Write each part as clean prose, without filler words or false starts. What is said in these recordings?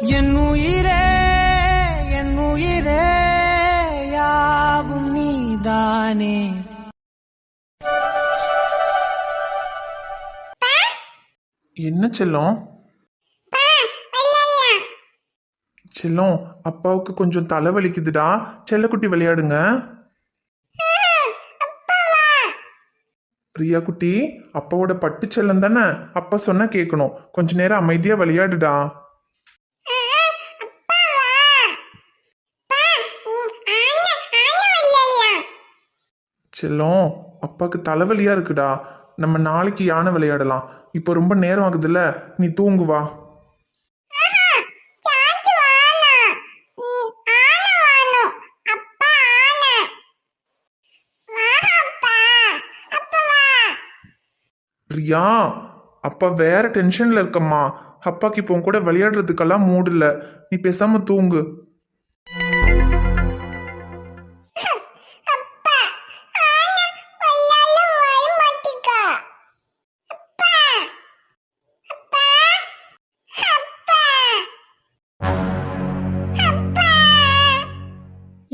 என் உயிரே என் உயிரே யாவும் நீதானே. என்ன செல்லம்? செல்லம், அப்பாவுக்கு கொஞ்சம் தலைவலிக்குதுடா, செல்லக்குட்டி விளையாடுங்க. பிரியா குட்டி, அப்பாவோட பட்டு செல்லம் தானே, அப்பா சொன்னா கேட்கணும். கொஞ்ச நேரம் அமைதியா விளையாடுடா. செல்லம், அப்பாவுக்கு தலைவலியா இருக்குடா, நம்ம நாளைக்கு யானை விளையாடலாம். இப்போ ரொம்ப நேரம் ஆகுதுல்ல, நீ தூங்கு வா. பிரியா, அப்பா வேற டென்ஷன்ல இருக்கம்மா. அப்பாக்கு இப்போ கூட விளையாடுறதுக்கெல்லாம் மூடு இல்ல. நீ பேசாம தூங்கு.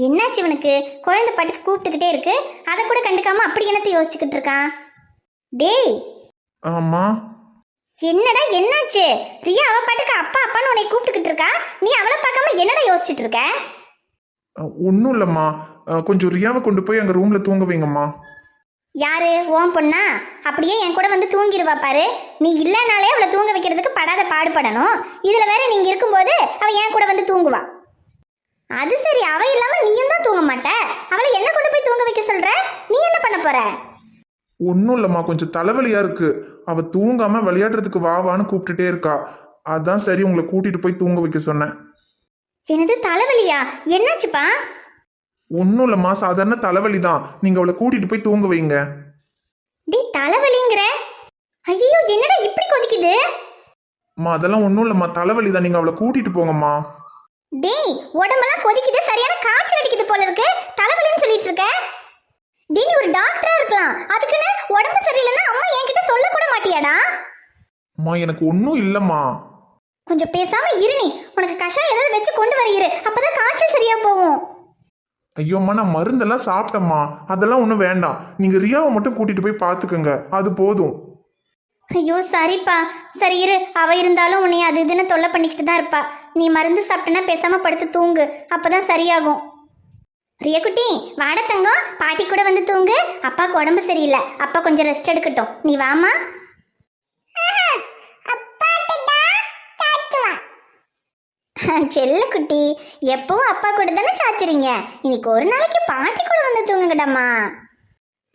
என்னாச்சு இவனுக்கு? குழந்தை பாட்டுக்கு கூப்பிட்டுக்கிட்டே இருக்கு, அதை கூட கண்டுக்காம அப்படி என்னத்தை யோசிச்சுக்கிட்டு இருக்கான்? டேய். ஆமா. என்னடா என்னாச்சு? ரியா அவ பாட்டுக்கு அப்பா அப்பான்னு உன்னை கூப்பிட்டுக்கிட்டு இருக்கா, நீ அவளை பார்க்காம என்னடா யோசிச்சுட்டு இருக்க? ஒன்றும் இல்லைம்மா, கொஞ்சம் ரியாவை கொண்டு போய் அங்கே ரூம்ல தூங்க வைங்கம்மா. யாரு? ஓம் பொண்ணா? அப்படியே என் கூட வந்து தூங்கிடுவா பாரு. நீ இல்லைனாலே அவளை தூங்க வைக்கிறதுக்கு படாத பாடுபடணும், இதுல வேற நீங்க இருக்கும்போது அவ என் கூட வந்து தூங்குவா. அது சரி, அவ இல்லாம நீயும் தான் தூங்க மாட்ட, அவளை என்ன கொண்டு போய் தூங்க வைக்க சொல்ற? நீ என்ன பண்ண போற? ஒன்றும் இல்லைம்மா, கொஞ்சம் தலைவலியா இருக்கு. அவ தூங்காம விளையாடுறதுக்கு வா வான்னு கூப்பிட்டுட்டே இருக்கா. அதான் சரி உங்களை கூட்டிட்டு போய் தூங்க வைக்க சொன்னேன். எனது தலைவலியா? என்னாச்சுப்பா? ஒன்றும் இல்லைம்மா, சாதாரண தலைவலி தான். நீங்க அவளை கூட்டிட்டு போய் தூங்க வைங்க. டே, தலைவலிங்கிற? ஐயோ, என்னடா இப்படி கொதிக்குது? அம்மா, அதெல்லாம் ஒன்றும் இல்லைம்மா, தலைவலி தான். நீங்க அவளை கூட்டிட்டு போங்கம்மா. டேய், உடம்பெல்லாம் கொதிக்குது, சரியான காய்ச்சல் அடிக்குது போல இருக்கு, தலைவலின்னு சொல்லிட்டு இருக்க. டேய், நீ ஒரு டாக்டரா இருக்கலாம், அதுக்குன்னு உடம்பு சரியில்லைன்னா அம்மா என்கிட்ட சொல்ல கூட மாட்டியாடா? அம்மா, எனக்கு ஒன்றும் இல்லைம்மா. கொஞ்சம் பேசாம இரு. நீ உனக்கு கஷாயம் ஏதாவது வச்சு கொண்டு வர, அப்பதான் காய்ச்சல் சரியா போகும். ஐயோ அம்மா, நான் மருந்தெல்லாம் சாப்பிட்டேம்மா, அதெல்லாம் ஒன்றும் வேண்டாம். நீங்க ரியாவை மட்டும் கூட்டிட்டு போய் பார்த்துக்கோங்க, அது போதும். ஐயோ சரிப்பா, சரி இரு. அவ இருந்தாலும் உன்னை அது இதுன்னு தொல்லை பண்ணிக்கிட்டு தான் இருப்பா. நீ மருந்து சாப்பிட்டனா பேசாம படுத்து தூங்கு, அப்பதான் சரியாகும். ரியாக்குட்டி, வாட தங்கம், பாட்டி கூட வந்து தூங்கு. அப்பாவுக்கு உடம்பு சரியில்லை, அப்பா கொஞ்சம் ரெஸ்ட் எடுக்கட்டும், நீ வாமா. செல்ல குட்டி, எப்பவும் அப்பா கூட தானே சாச்சுறீங்க, இன்னைக்கு ஒரு நாளைக்கு பாட்டி கூட வந்து தூங்குங்கடாமா.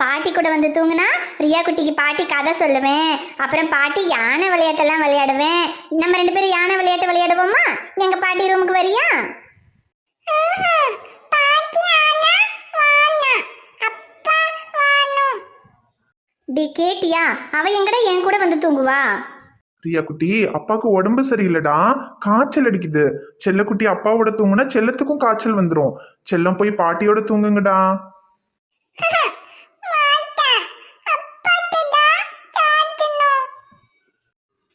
பாட்டி கூட வந்து தூங்குனா ரியா குட்டிக்கு பாட்டி கதை சொல்லுவேன், அப்புறம் பாட்டி யானை விளையாட்டெல்லாம் விளையாடுவேன். நம்ம 2 பேரும் யானை விளையாட்டு விளையாடுவோமா? எங்க பாட்டி ரூமுக்கு வரியா? டி கேட்டியா? அவ எங்கடா என் கூட வந்து தூங்குவா? ரியா குட்டி, அப்பாவுக்கு உடம்பு சரியில்லடா, காய்ச்சல் அடிக்குது. செல்லக்குட்டி அப்பாவோட தூங்குனா செல்லத்துக்கும் காய்ச்சல் வந்துடும். செல்லம் போய் பாட்டியோட தூங்குங்கடா.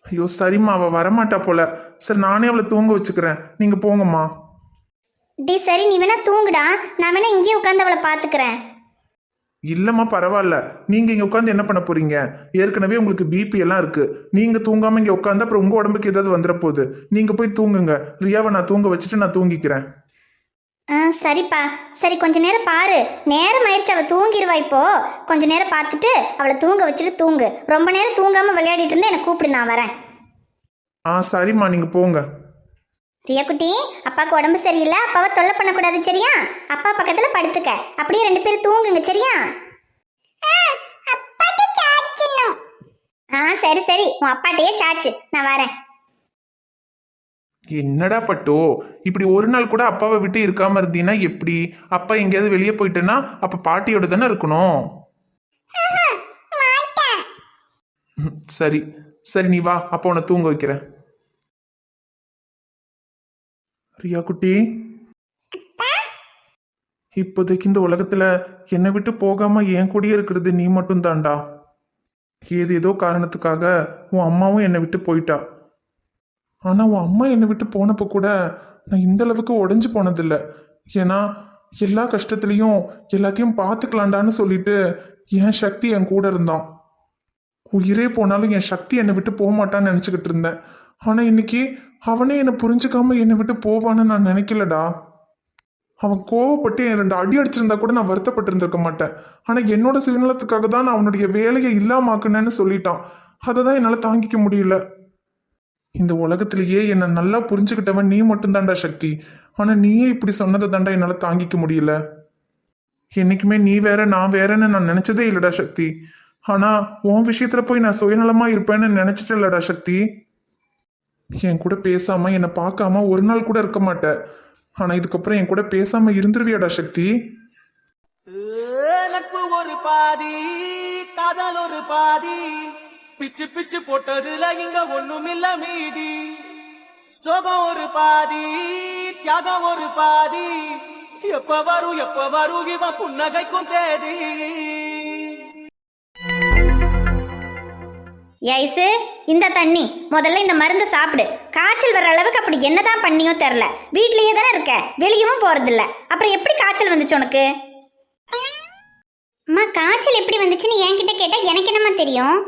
ஐயோ சரிம்மா, அவ வரமாட்டா போல. சரி, நானே அவளை தூங்க வச்சுக்கிறேன், நீங்க போங்கம்மா. டி சரி, நீ வேணா தூங்குடா, நான் வேணா இங்கேயே உட்காந்து அவளை பாத்துக்கிறேன். இல்லம்மா, பரவாயில்ல. நீங்க இங்க உட்காந்து என்ன பண்ண போறீங்க? ஏற்கனவே உங்களுக்கு பிபி எல்லாம் இருக்கு. நீங்க தூங்காம இங்க உட்காந்து அப்புறம் உங்க உடம்புக்கு ஏதாவது வந்துட போகுது. நீங்க போய் தூங்குங்க. ரியாவை நான் தூங்க வச்சுட்டு நான் தூங்கிக்கிறேன். சரிப்பா, சரி கொஞ்ச நேரம் பாரு, நேரம் ஆயிடுச்சு, அவள் தூங்கிடுவா. இப்போ கொஞ்ச நேரம் பார்த்துட்டு அவளை தூங்க வச்சுட்டு தூங்கு. ரொம்ப நேரம் தூங்காம விளையாடிட்டு இருந்தா எனக்கு கூப்பிடு, நான் வரேன். சரிம்மா, நீங்க போங்க. ரியா குட்டி, அப்பாவுக்கு உடம்பு சரியில்லை, அப்பாவை தொல்லை பண்ணக்கூடாது, சரியா? அப்பா பக்கத்துல படுத்துக்க, அப்படியே 2 பேரும் தூங்குங்க, சரியா? சரி சரி, உன் அப்பாட்டையே சாச்சு, நான் வரேன். என்னடா பட்டோ, இப்படி ஒரு நாள் கூட அப்பாவை விட்டு இருக்காம இருந்தீங்கன்னா எப்படி? அப்பா எங்கேயாவது வெளியே போயிட்டேன்னா அப்ப பாட்டியோட தானே இருக்கணும். சரி சரி, நீ வா, அப்பா உன்னை தூங்க வைக்கிறேன். ரியா குட்டி, இப்போதைக்கு இந்த உலகத்துல என்னை விட்டு போகாம என் கூடயே இருக்கிறது நீ மட்டும் தான்டா. ஏதோ காரணத்துக்காக உன் அம்மாவும் என்னை விட்டு போயிட்டா. ஆனா உன் அம்மா என்னை விட்டு போனப்போ கூட நான் இந்த அளவுக்கு உடைஞ்சு போனதில்லை. ஏன்னா எல்லா கஷ்டத்துலையும் எல்லாத்தையும் பார்த்துக்கலாண்டான்னு சொல்லிட்டு என் சக்தி என் கூட இருந்தான். உயிரே போனாலும் என் சக்தி என்னை விட்டு போக மாட்டான்னு நினச்சிக்கிட்டு இருந்தேன். ஆனால் இன்னைக்கு அவனே என்னை புரிஞ்சுக்காம என்னை விட்டு போவான்னு நான் நினைக்கலடா. அவன் கோவப்பட்டு என் 2 அடி அடிச்சிருந்தா கூட நான் வருத்தப்பட்டு இருந்திருக்க மாட்டேன். ஆனால் என்னோட சுயநலத்துக்காக தான் நான் அவனுடைய வேலையை இல்லாமாக்குனேன்னு சொல்லிட்டான். அதை தான் என்னால் தாங்கிக்க முடியல. இந்த உலகத்திலேயே என்னை நல்லா புரிஞ்சுக்கிட்டவன் நீ மட்டும்தான்டா சக்தி. ஆனால் நீயே இப்படி சொன்னதை தாண்டா என்னால் தாங்கிக்க முடியல. என்னைக்குமே நீ வேற நான் வேறன்னு நான் நினைச்சதே இல்லடா சக்தி. ஆனால் உன் விஷயத்துல போய் நான் சுயநலமா இருப்பேன்னு நினைச்சிட்டு இல்லடா சக்தி. என் கூட பேசாம என்னை பார்க்காம ஒரு நாள் கூட இருக்க மாட்டேன். ஆனா இதுக்கப்புறம் என் கூட பேசாம இருந்துருவியாடா சக்தி? நட்பு ஒரு பாதி, காதல் ஒரு பாதி, பிச்சு பிச்சு போட்டதுல இங்க ஒண்ணுமில்ல மீதி. சோகம் ஒரு பாதி, தியாகம் ஒரு பாதி, எப்ப வரும் இவன் புன்னகைக்கும் தேதி. ஐசு, இந்த தண்ணி முதல்ல இந்த மருந்து சாப்பிடு. காய்ச்சல் வர அளவுக்கு அப்படி என்னதான் பண்ணியோ தெரில. வீட்லயே தானே இருக்க, வெளியவும் போறதில்ல. அப்புறம் எப்படி காய்ச்சல் வந்துச்சு உனக்கு? அம்மா, காய்ச்சல் எப்படி வந்துச்சுன்னு என்கிட்ட கேட்டா எனக்கு என்னம்மா தெரியும்?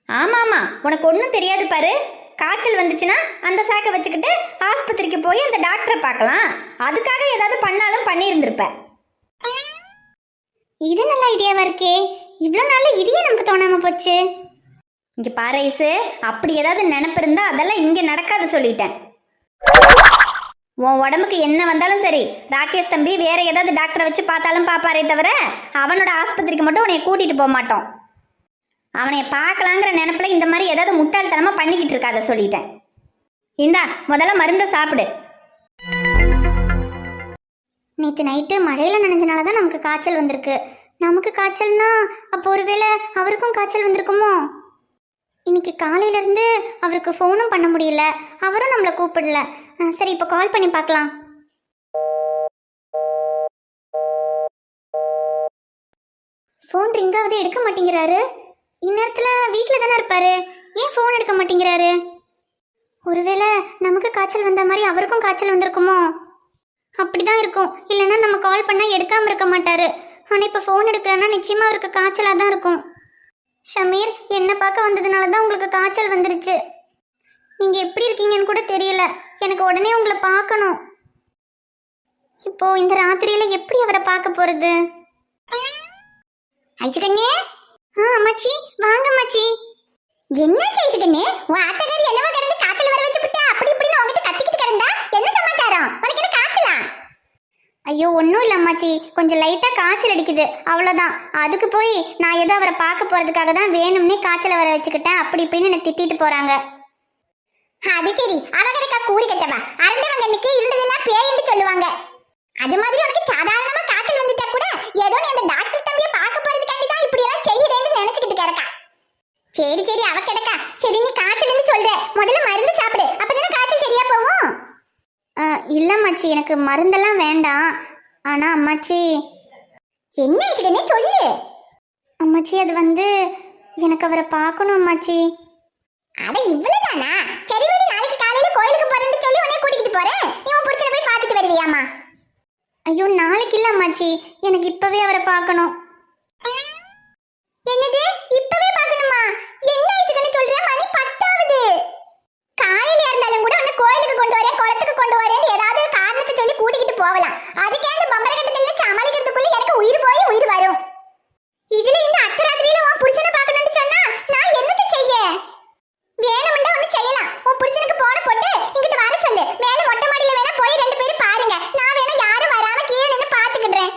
ஆமாம்மா, உனக்கு ஒன்றும் தெரியாது பாரு. காய்ச்சல் வந்துச்சுன்னா அந்த சாக்கை வச்சுக்கிட்டு ஆஸ்பத்திரிக்கு போய் அந்த டாக்டரை பார்க்கலாம். அதுக்காக ஏதாவது பண்ணாலும் பண்ணியிருந்திருப்ப. இது நல்ல ஐடியாவா இருக்கே. இவ்வளோ நாள் இதையே நமக்கு தோணாம போச்சு. இங்கே பாரு ஐசு, அப்படி ஏதாவது நினப்பு இருந்தா அதெல்லாம் இங்கே நடக்காது சொல்லிட்டேன். உன் உடம்புக்கு என்ன வந்தாலும் சரி, ராகேஷ் தம்பி வேற ஏதாவது டாக்டரை வச்சு பார்த்தாலும் பார்ப்பாரே தவிர அவனோட ஆஸ்பத்திரிக்கு மட்டும் உன்னை கூட்டிட்டு போக மாட்டோம். அவனை பார்க்கலாங்கிற நினப்புல இந்த மாதிரி ஏதாவது முட்டாள்தனமா பண்ணிக்கிட்டு இருக்காத சொல்லிட்டேன். இந்தா முதல்ல மருந்தை சாப்பிடு. நேற்று நைட்டு மழையில நனைஞ்சனால தான் நமக்கு காய்ச்சல் வந்திருக்கு. நமக்கு காய்ச்சல்னா அப்போ ஒருவேளை அவருக்கும் காய்ச்சல் வந்திருக்குமோ? இன்னைக்கு காலையிலேருந்து அவருக்கு ஃபோனும் பண்ண முடியல, அவரும் நம்மளை கூப்பிடல. சரி, இப்போ கால் பண்ணி பார்க்கலாம். ஃபோன் ரிங்காவது எடுக்க மாட்டேங்கிறாரு. இந்நேரத்தில் வீட்டில் தானே இருப்பாரு, ஏன் ஃபோன் எடுக்க மாட்டேங்கிறாரு? ஒருவேளை நமக்கு காய்ச்சல் வந்த மாதிரி அவருக்கும் காய்ச்சல் வந்திருக்குமோ? அப்படிதான் இருக்கும். இல்லைன்னா நம்ம கால் பண்ணால் எடுக்காமல் இருக்க மாட்டாரு. ஆனால் இப்போ ஃபோன் எடுக்கலன்னா நிச்சயமாக அவருக்கு காய்ச்சலாக தான் இருக்கும். ஷமீர், என்னை பார்க்க வந்ததுனால தான் உங்களுக்கு காய்ச்சல் வந்துருச்சு. நீங்கள் எப்படி இருக்கீங்கன்னு கூட தெரியல. எனக்கு உடனே உங்களை பார்க்கணும். இப்போ இந்த ராத்திரியில் எப்படி அவரை பார்க்க போகிறது? ஐசுகண்ணே. அம்மாச்சி, வாங்க அம்மாச்சி. என்ன ஐசுகண்ணே, உன் ஆத்தகாரி என்னவா கிடந்து காய்ச்சல் வர வச்சு விட்டா அப்படி இப்படின்னு உங்ககிட்ட கத்திக்கிட்டு கிடந்தா என்ன சமாச்சாரம்? உனக்கு என்ன காய்ச்சலா? ஐயோ, ஒன்றும் இல்லை அம்மாச்சி, கொஞ்சம் லைட்டாக காய்ச்சல் அடிக்குது, அவ்வளோதான். அதுக்கு போய் நான் ஏதோ அவரை பார்க்க போகிறதுக்காக தான் வேணும்னே காய்ச்சலை வர வச்சுக்கிட்டேன் அப்படி இப்படின்னு என்னை திட்டிட்டு போகிறாங்க. அது சரி, அவகரைக்கா கூறி கட்டவா, அரண்டவங்கனுக்கு இருந்ததெல்லாம் பேயன்னு சொல்லுவாங்க. அது மாதிரி உனக்கு சாதாரணமாக காய்ச்சல் வந்துட்டா கூட ஏதோ நீ அந்த டாக்டர் தம்பியை பார்க்க போகிறதுக்காண்டி தான் இப்படியெல்லாம் செய்யுறேன்னு நினச்சிக்கிட்டு கிடக்கா. சரி சரி, அவ கிடக்கா. சரி, நீ காய்ச்சல்னு சொல்ற, முதல்ல மருந்து சாப்பிடு, அப்பதானே காய்ச்சல் சரியா போகும். இல்லை அம்மாச்சி, எனக்கு மருந்தெல்லாம் வேண்டாம். ஆனால் அம்மாச்சி. என்ன ஆச்சுன்னு சொல்லு அம்மாச்சி. அது வந்து எனக்கு அவரை பார்க்கணும் அம்மாச்சி. அட இவ்வளவுதானா? சரி விடு, நாளைக்கு காலையில கோயிலுக்கு போறேன்னு சொல்லி உன்னை கூட்டிகிட்டு போறேன். நீ உன் புருஷனை போய் பார்த்துட்டு வருவியாமா? ஐயோ, நாளைக்கு இல்லை அம்மாச்சி, எனக்கு இப்பவே அவரை பார்க்கணும். என்னது, இப்பவே பார்க்கணுமா? என்ன ஆச்சுன்னு சொல்ற? மணி 10 ஆகுது. காலையில இருந்தாலும் கூட உன்னை கோயிலுக்கு கொண்டு வரேன், குளத்துக்கு கொண்டு வரேன் ஏதாவது ஒரு காரணத்தை சொல்லி கூட்டிகிட்டு போகலாம். அதுக்கே அந்த பம்பர கட்டத்துல சமாளிக்கிறதுக்குள்ள எனக்கு உயிர் போய் உயிர் வரும். இதுல இந்த அர்த்தராத்திரியில உன் புருஷனை பார்க்கணும்னு சொன்னா நான் என்னத்தை செய்ய? வேணும்னா ஒண்ணு செய்யலாம். உன் புருஷனுக்கு போன போட்டு இங்கிட்டு வர சொல்லு. மேல மொட்டை மாடியில வேணா போய் 2 பேரும் பாருங்க. நான் வேணா யாரும் வராம கீழே நின்று பாத்துக்கிடுறேன்.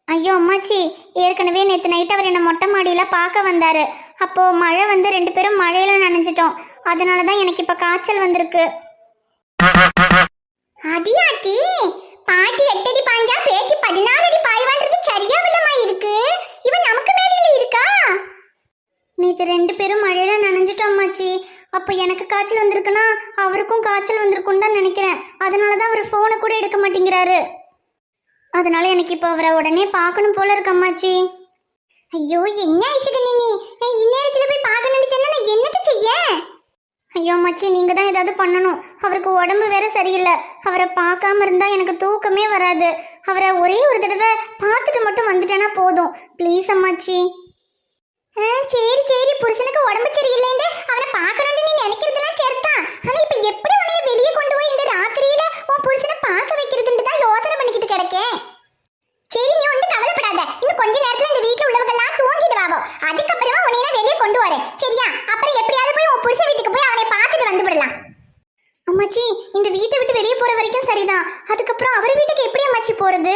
ஐயோ அம்மாச்சி, ஏற்கனவே நேற்று நைட் அவர் என்ன மொட்டை மாடியில் பார்க்க வந்தார். அப்போது மழை வந்து 2 பேரும் மழையில் நனைஞ்சிட்டோம். அதனால தான் எனக்கு இப்போ காய்ச்சல் வந்திருக்கு. அடியாட்டி, பாட்டி 8 அடி பாஞ்சா பேத்தி 16 அடி பாய்வான்றது சரியா வில்லமா இருக்கு. இவன் நமக்கு மேலே இருக்கா? நேற்று 2 பேரும் மழையில் நனைஞ்சிட்டோம் அம்மாச்சி. அப்போ எனக்கு காய்ச்சல் வந்திருக்குன்னா அவருக்கும் காய்ச்சல் வந்திருக்குன்னு தான் நினைக்கிறேன். அதனால தான் அவர் ஃபோனை கூட எடுக்க மாட்டேங்கிறாரு. அதனால எனக்கு இப்போ அவரை உடனே பார்க்கணும் போல இருக்கு அம்மாச்சி. ஐயோ, என்ன ஆயிடுச்சு நீ? இந்நேரத்தில் போய் பார்க்கணும்னு சொன்னா நான் என்னத்தை செய்ய? ஐயோ மச்சி, நீங்க தான் ஏதாவது பண்ணணும். அவருக்கு உடம்பு வேற சரியில்லை. அவரை பார்க்காம இருந்தா எனக்கு தூக்கமே வராது. அவரை ஒரே ஒரு தடவை பார்த்துட்டு மட்டும் வந்துட்டேன்னா போதும். ப்ளீஸ் அம்மாச்சி. சரி சரி, புருஷனுக்கு உடம்பு சரியில்லைன்னு அவனை பார்க்கணும்னு நீ நினைக்கிறதுலாம் சரிதான். ஆனா இப்ப எப்படி உன்னைய வெளியே கொண்டு போய் இந்த ராத்திரியில உன் புருஷனை பார்க்க வைக்கிறதுன்னு தான் யோசனை பண்ணிக்கிட்டு கிடக்கேன். சரி, நீ ஒன்றும் கவலைப்படாத. இன்னும் கொஞ்ச நேரத்துல இந்த வீட்டுல உள்ளவங்கெல்லாம் தூங்கிடுவாவோ. அதுக்கப்புறமா உன்னைய வெளியே கொண்டு வரேன், சரியா? அப்புறம் எப்படியாவது போய் உன் புருஷன் வீட்டுக்கு போய் அவனை பார்த்துட்டு வந்து விடலாம். அம்மாச்சி, இந்த வீட்டை விட்டு வெளியே போற வரைக்கும் சரிதான். அதுக்கப்புறம் அவர் வீட்டுக்கு எப்படி அம்மாச்சி போறது?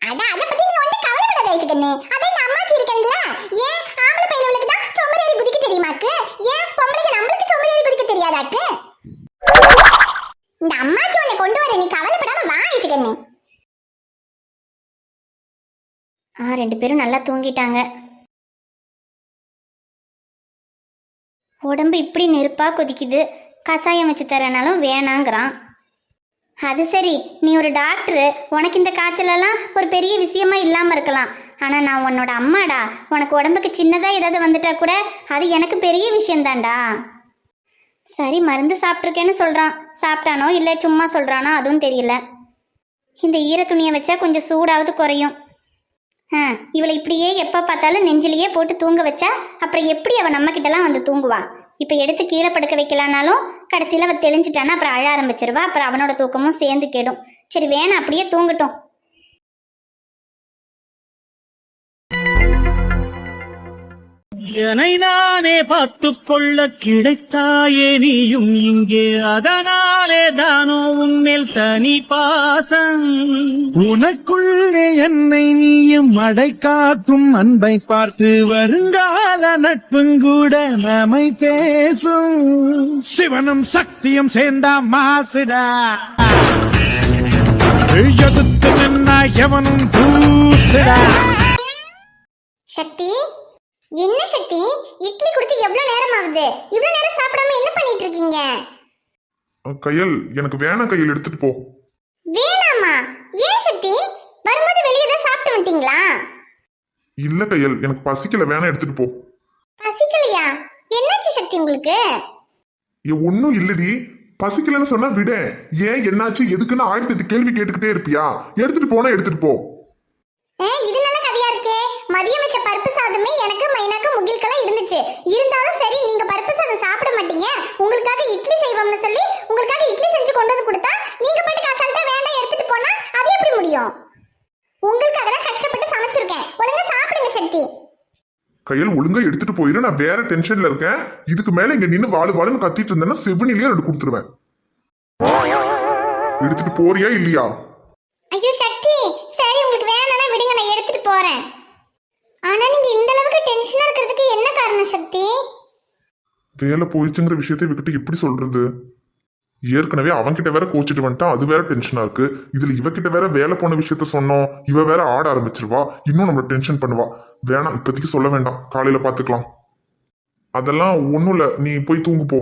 அட, அதை பத்தி நீ ஒன்றும் கவலைப்படாத வச்சுக்கண்ணே. அதே இந்த அம்மாச்சி இருக்கேன்ல. ஏன் ஆம்பளை பையனுக்கு தான் சொம்பரேறி குதிக்க தெரியுமாக்கு? ஏன் பொம்பளைக்கு நம்மளுக்கு சொம்பரேறி குதிக்க தெரியாதாக்கு? இந்த அம்மாச்சி உன்னை கொண்டு வர, நீ கவலைப்படாம வா வச்சுக்கண்ணே. ரெண்டு பேரும் நல்லா தூங்கிட்டாங்க. உடம்பு இப்படி நெருப்பா கொதிக்குது. கசாயம் வச்சு தரனாலும் வேணாங்கிறான். அது சரி, நீ ஒரு டாக்டரு, உனக்கு இந்த காய்ச்சலெல்லாம் ஒரு பெரிய விஷயமா இல்லாமல் இருக்கலாம். ஆனால் நான் உன்னோட அம்மாடா. உனக்கு உடம்புக்கு சின்னதாக ஏதாவது வந்துட்டா கூட அது எனக்கு பெரிய விஷயந்தாண்டா. சரி, மருந்து சாப்பிட்ருக்கேன்னு சொல்கிறான். சாப்பிட்டானோ இல்லை சும்மா சொல்கிறானோ அதுவும் தெரியல. இந்த ஈர துணியை வச்சா கொஞ்சம் சூடாவது குறையும். இவளை இப்படியே எப்போ பார்த்தாலும் நெஞ்சிலேயே போட்டு தூங்க வச்சா அப்புறம் எப்படி அவள் நம்மக்கிட்டலாம் வந்து தூங்குவா? இப்போ எடுத்து கீழே படுக்க வைக்கலான்னாலும் கடைசியில் அவள் தெளிஞ்சிட்டான்னா அப்புறம் அழ ஆரம்பிச்சிருவா. அப்புறம் அவனோட தூக்கமும் சேர்ந்து கெடும். சரி, வேணாம், அப்படியே தூங்கட்டும். என்னை நானே பார்த்துக் கொள்ள கிடைத்தாயே நீயும் இங்கே, அதனாலே தானோ உன்மேல் தனி பாசம். உனக்குள்ளே என்னை நீயும் அடைக்காக்கும் அன்பை பார்த்து வருங்கால நட்பும் கூட நம்மை பேசும். சிவனும் சக்தியும் சேர்ந்தா மாசுடா, எதுக்கு நின்னா எவனும் தூசுடா. சக்தி, என்ன சக்தி? இட்லி கொடுத்து எவ்வளவு நேரம் ஆகுது? இவ்வளவு நேரம் சாப்பிடாம என்ன பண்ணிட்டு இருக்கீங்க? கையல், எனக்கு வேணாம் கையல், எடுத்துட்டு போ. வேணாமா? ஏன் சக்தி? வரும்போது வெளியே தான் சாப்பிட்டு வந்துட்டீங்களா? இல்ல கையல், எனக்கு பசிக்கல, வேணாம், எடுத்துட்டு போ. பசிக்கலையா? என்னாச்சு சக்தி உங்களுக்கு? ஒன்னும் இல்லடி. பசிக்கலன்னு சொன்னா விட. ஏன் என்னாச்சு எதுக்குன்னு 1008 கேள்வி கேட்டுக்கிட்டே இருப்பியா? எடுத்துட்டு போனா எடுத்துட்டு போ. இது நல்ல கதையா இருக்கே. மதியம் வச்ச பருப்பு சாதமே எனக்கு மைனாக்கு முகில்கெல்லாம் இருந்துச்சு. இருந்தாலும் சரி, நீங்க பருப்பு சாதம் சாப்பிட மாட்டீங்க, உங்களுக்காக இட்லி செய்வோம்னு சொல்லி உங்களுக்காக இட்லி செஞ்சு கொண்டு வந்து கொடுத்தா நீங்க பாட்டுக்கு அசால்ட்டா வேண்டாம் எடுத்துட்டு போனா அது எப்படி முடியும்? உங்களுக்காக தான் கஷ்டப்பட்டு சமைச்சிருக்கேன். ஒழுங்கா சாப்பிடுங்க சக்தி. கையில் ஒழுங்கா எடுத்துட்டு போயிரு. நான் வேற டென்ஷன்ல இருக்கேன். இதுக்கு மேல இங்க நின்னு வாழு வாழுன்னு கத்திட்டு இருந்தேன்னா செவனிலேயே 2 கொடுத்துருவேன். எடுத்துட்டு போறியா இல்லையா? ஐயோ சக்தி, சரி உங்களுக்கு வேணாம்னா விடுங்க, நான் எடுத்துட்டு போறேன். ஆனா நீங்க இந்த அளவுக்கு டென்ஷனா இருக்கிறதுக்கு என்ன காரணம் சக்தி? வேலை போயிடுச்சுங்கிற விஷயத்தை இவகிட்ட எப்படி சொல்றது? ஏற்கனவே அவன்கிட்ட வேற கோச்சிட்டு வந்துட்டான், அது வேற டென்ஷனா இருக்கு. இதுல இவகிட்ட வேற வேலை போன விஷயத்த சொன்னோம், இவ வேற ஆட ஆரம்பிச்சிருவா, இன்னும் நம்மள டென்ஷன் பண்ணுவா. வேணாம், இப்போதைக்கு சொல்ல வேண்டாம், காலையில பாத்துக்கலாம். அதெல்லாம் ஒண்ணும் இல்ல, நீ போய் தூங்கு போ.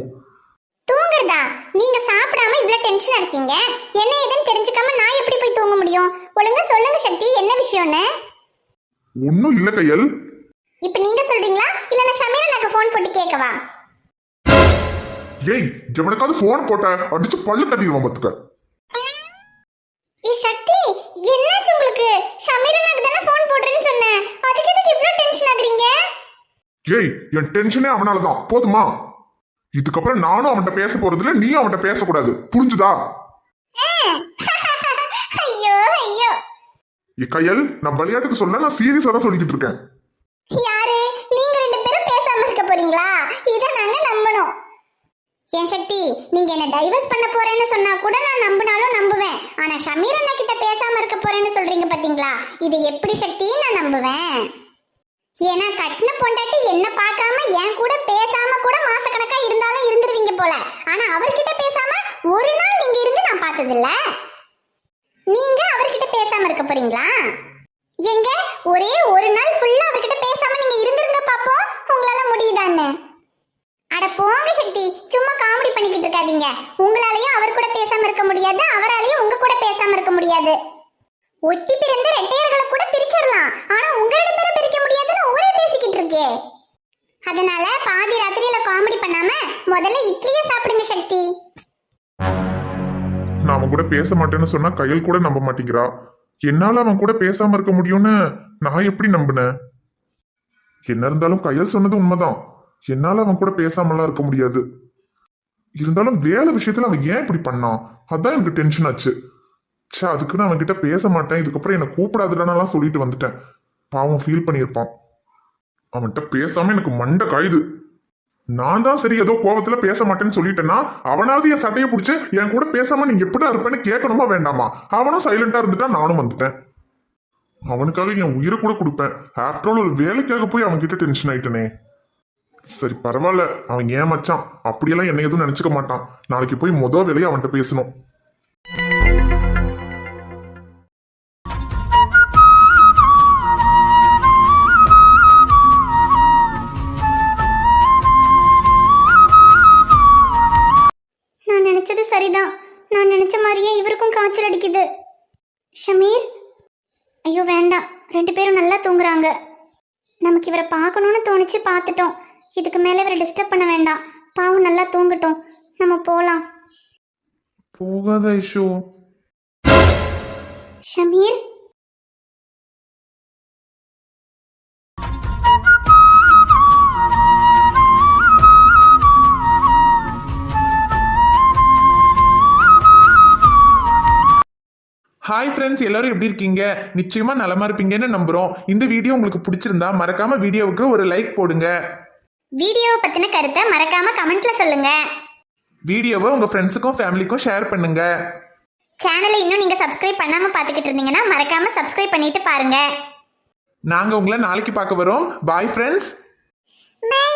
தூங்குறதா? நீங்க சாப்பிடாம இவ்வளவு டென்ஷனா இருக்கீங்க, என்ன ஏதுன்னு தெரிஞ்சுக்காம நான் எப்படி போய் தூங்க முடியும்? ஒழுங்கா சொல்லுங்க சக்தி, என்ன விஷயம்னு? ஒன்னும் இல்ல கையல். இப்ப நீங்க சொல்றீங்களா இல்ல நான் ஷமீரனாக்கு ஃபோன் போட்டு கேட்கவா? ஏய், எவனுக்காவது போன் போட்ட அடிச்சு பல்லு தட்டிடுவான் பாத்துக்க. சக்தி, என்னாச்சு உங்களுக்கு? ஷமீரனாக்கு தானே ஃபோன் போடுறேன்னு சொன்னேன், அதுக்கு எதுக்கு இவ்ளோ டென்ஷன் ஆகுறீங்க? ஏய், என் டென்ஷனே அவனாலதான், போதுமா? இதுக்கப்புறம் நானும் அவன்கிட்ட பேச போறதுல நீயும் அவன்கிட்ட பேசக்கூடாது, புரிஞ்சுதா? ஐயோ ஐயோ. கையல், நான் விளையாட்டுக்கு சொல்ல, நான் சீரியஸா தான் சொல்லிக்கிட்டு இருக்கேன். யாரு நீங்க 2 பேரும் பேசாம இருக்க போறீங்களா? இத நாங்க நம்பணும். ஏன் சக்தி, நீங்க என்ன டைவர்ஸ் பண்ண போறேன்னு சொன்னா கூட நான் நம்பினாலும் நம்புவேன். ஆனா ஷமீர் அண்ணா கிட்ட பேசாம இருக்க போறேன்னு சொல்றீங்க பாத்தீங்களா? இது எப்படி சக்தி நான் நம்புவேன்? ஏன்னா கட்டின பொண்டாட்டி என்ன பார்க்காம என் கூட பேசாம கூட மாசக்கணக்கா இருந்தாலும் இருந்துருவீங்க போல. ஆனா அவர்கிட்ட பேசாம ஒரு நாள் நீங்க இருந்து நான் பார்த்தது இல்ல. நீங்க அவர்கிட்ட பேசாம இருக்க போறீங்களா? எங்க ஒரே ஒரு நாள் ஃபுல்லா அவர்கிட்ட பேசாம நீங்க இருந்திருங்க பாப்போம், உங்களால முடியுதான்னு? அட போங்க சக்தி, சும்மா காமெடி பண்ணிக்கிட்டு இருக்காதீங்க. உங்களாலையும் அவர் கூட பேசாம இருக்க முடியாது, அவராலையும் உங்க கூட பேசாம இருக்க முடியாது. ஒட்டி பிறந்த ரெட்டையர்களை கூட பிரிச்சிடலாம், ஆனா உங்க 2 பேரை பிரிக்க முடியாதுன்னு ஊரே பேசிக்கிட்டு இருக்கே. அதனால பாதி ராத்திரியில காமெடி பண்ணாம முதல்ல இட்லியை சாப்பிடுங்க சக்தி. நான் அவன் கூட பேச மாட்டேன்னு சொன்னா கையல் கூட நம்ப மாட்டேங்கிறா. என்னால அவன் கூட பேசாம இருக்க முடியும்னு நான் எப்படி நம்பினேன்? என்ன இருந்தாலும் கையல் சொன்னது உண்மைதான். என்னால அவன் கூட பேசாமலாம் இருக்க முடியாது. இருந்தாலும் வேலை விஷயத்துல அவன் ஏன் இப்படி பண்ணான்? அதான் எனக்கு டென்ஷன் ஆச்சு. சே, அதுக்குன்னு அவன் கிட்ட பேச மாட்டேன், இதுக்கப்புறம் என்ன கூப்பிடாதுடானலாம் சொல்லிட்டு வந்துட்டேன். பாவம் ஃபீல் பண்ணியிருப்பான். அவன்கிட்ட பேசாம எனக்கு மண்டை காயுது. நான் தான் சரி ஏதோ கோவத்துல பேச மாட்டேன்னு சொல்லிட்டேன்னா அவனாவது என் சட்டையை பிடிச்சி என் கூட பேசாம நீ எப்படிதான் இருப்பேன்னு கேட்கணுமா வேண்டாமா? அவனும் சைலண்டா இருந்துட்டா நானும் வந்துட்டேன். அவனுக்காக என் உயிரை கூட கொடுப்பேன். ஆஃப்டர் ஆல் ஒரு வேலைக்காக போய் அவன் கிட்ட டென்ஷன் ஆயிட்டனே. சரி பரவாயில்ல, அவன் ஏன் மச்சான், அப்படியெல்லாம் என்ன எதுவும் நினைச்சுக்க மாட்டான். நாளைக்கு போய் முதல் வேலையை அவன்கிட்ட பேசணும். நான் நினைச்சது சரிதான். நான் நினைச்ச மாதிரியே இவருக்கும் காய்ச்சல் அடிக்குது. ஷமீர், ஐயோ வேண்டாம், 2 பேரும் நல்லா தூங்குறாங்க. நமக்கு இவரை பார்க்கணும்னு தோணிச்சு பார்த்துட்டோம். இதுக்கு மேலே இவரை டிஸ்டர்ப் பண்ண வேண்டாம். பாவம் நல்லா தூங்கட்டும். நம்ம போலாம். போகாத ஐஷோ. ஷமீர், ஹாய் ஃப்ரெண்ட்ஸ், எல்லாரும் எப்படி இருக்கீங்க? நிச்சயமா நலமா இருப்பீங்கன்னு நம்புறோம். இந்த வீடியோ உங்களுக்கு பிடிச்சிருந்தா மறக்காம வீடியோவுக்கு ஒரு லைக் போடுங்க. வீடியோவை பத்தின கருத்தை மறக்காம கமெண்ட்ல சொல்லுங்க. வீடியோவை உங்க ஃப்ரெண்ட்ஸுக்கும் ஃபேமிலிக்கும் ஷேர் பண்ணுங்க. சேனலை இன்னும் நீங்க சப்ஸ்கிரைப் பண்ணாம பார்த்துக்கிட்டு இருந்தீங்கன்னா மறக்காம சப்ஸ்கிரைப் பண்ணிட்டு பாருங்க. நாங்க உங்களை நாளைக்கு பார்க்க வரோம். Bye friends. பை.